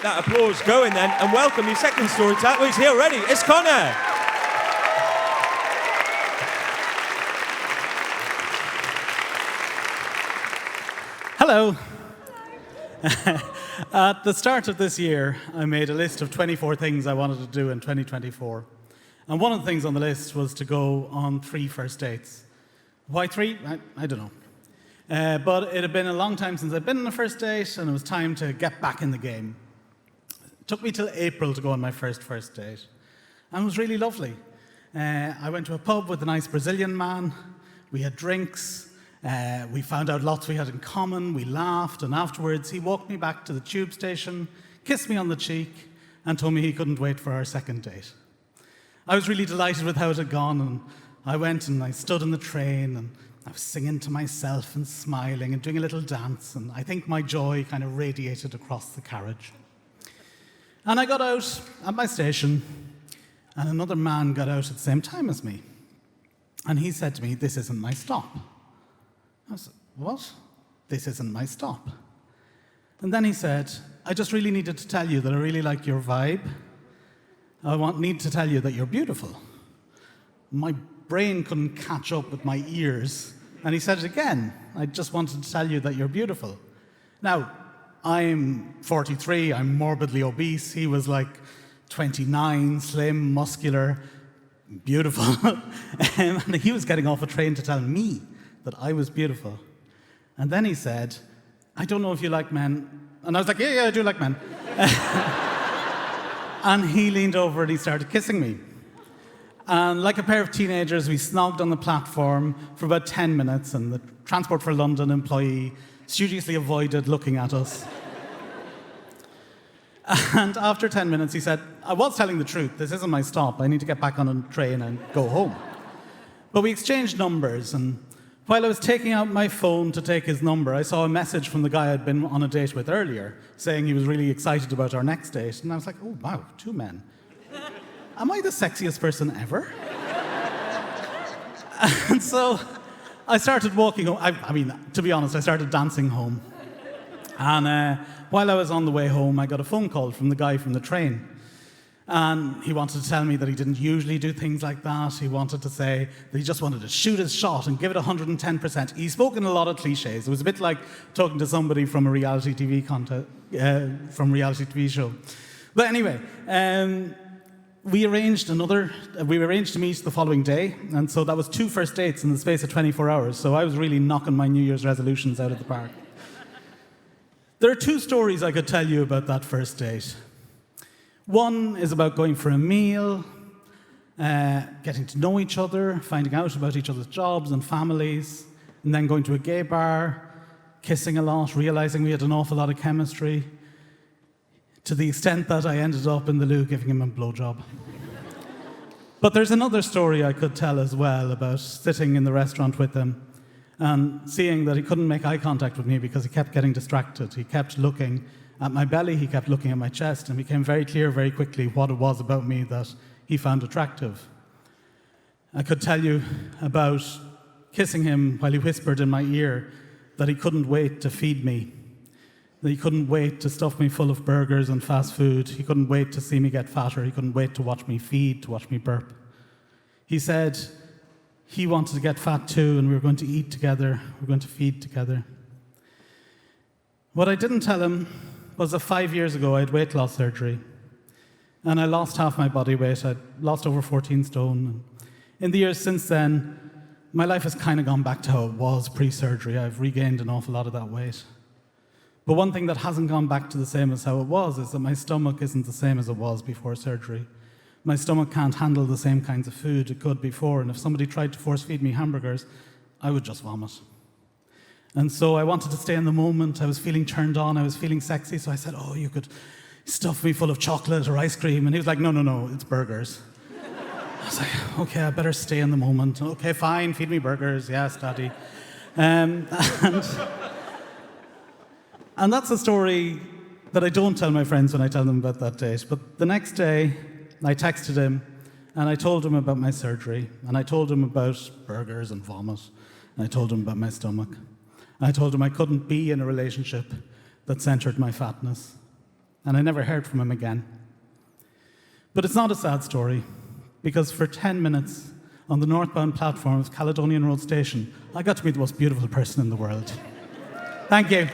that applause going then, and welcome your second storyteller. He's here already. It's Connor. Hello. At the start of this year, I made a list of 24 things I wanted to do in 2024. And one of the things on the list was to go on 3 first dates. Why 3? I don't know. But it had been a long time since I'd been on a first date, and it was time to get back in the game. It took me till April to go on my first date. And it was really lovely. I went to a pub with a nice Brazilian man. We had drinks. We found out lots we had in common. We laughed. And afterwards, he walked me back to the tube station, kissed me on the cheek, and told me he couldn't wait for our second date. I was really delighted with how it had gone. And I went and I stood in the train, and I was singing to myself and smiling and doing a little dance. And I think my joy kind of radiated across the carriage. And I got out at my station, and another man got out at the same time as me. And he said to me, "This isn't my stop." I said, "What? This isn't my stop." And then he said, "I just really needed to tell you that I really like your vibe. Need to tell you that you're beautiful." My brain couldn't catch up with my ears. And he said it again. "I just wanted to tell you that you're beautiful." Now, I'm 43, I'm morbidly obese. He was like 29, slim, muscular, beautiful. And he was getting off a train to tell me that I was beautiful. And then he said, "I don't know if you like men." And I was like, yeah, I do like men. And he leaned over and he started kissing me. And like a pair of teenagers, we snogged on the platform for about 10 minutes, and the Transport for London employee studiously avoided looking at us. And after 10 minutes, he said, "I was telling the truth. This isn't my stop. I need to get back on a train and go home." But we exchanged numbers, and while I was taking out my phone to take his number, I saw a message from the guy I'd been on a date with earlier, saying he was really excited about our next date. And I was like, "Oh, wow, 2 men. Am I the sexiest person ever?" And so I started walking home. I mean, to be honest, I started dancing home. And while I was on the way home, I got a phone call from the guy from the train. And he wanted to tell me that he didn't usually do things like that. He wanted to say that he just wanted to shoot his shot and give it 110%. He spoke in a lot of cliches. It was a bit like talking to somebody from a reality TV show. But anyway, we arranged to meet the following day, and so that was 2 first dates in the space of 24 hours. So I was really knocking my New Year's resolutions out of the park. There are 2 stories I could tell you about that first date. One is about going for a meal, getting to know each other, finding out about each other's jobs and families, and then going to a gay bar, kissing a lot, realizing we had an awful lot of chemistry, to the extent that I ended up in the loo giving him a blowjob. But there's another story I could tell as well about sitting in the restaurant with him and seeing that he couldn't make eye contact with me because he kept getting distracted. He kept looking at my belly, he kept looking at my chest, and it became very clear very quickly what it was about me that he found attractive. I could tell you about kissing him while he whispered in my ear that he couldn't wait to feed me, that he couldn't wait to stuff me full of burgers and fast food. He couldn't wait to see me get fatter. He couldn't wait to watch me feed, to watch me burp. He said he wanted to get fat too, and we were going to eat together, we were going to feed together. What I didn't tell him was that 5 years ago I had weight loss surgery, and I lost half my body weight. I'd lost over 14 stone. In the years since then, my life has kind of gone back to how it was pre-surgery. I've regained an awful lot of that weight. But one thing that hasn't gone back to the same as how it was is that my stomach isn't the same as it was before surgery. My stomach can't handle the same kinds of food it could before, and if somebody tried to force feed me hamburgers, I would just vomit. And so I wanted to stay in the moment. I was feeling turned on. I was feeling sexy. So I said, "Oh, you could stuff me full of chocolate or ice cream." And he was like, No, it's burgers. I was like, "Okay, I better stay in the moment. Okay, fine, feed me burgers. Yes, Daddy." And that's a story that I don't tell my friends when I tell them about that date. But the next day, I texted him, and I told him about my surgery. And I told him about burgers and vomit. And I told him about my stomach. I told him I couldn't be in a relationship that centered my fatness. and I never heard from him again. But it's not a sad story, because for 10 minutes on the northbound platform of Caledonian Road Station, I got to meet the most beautiful person in the world. Thank you.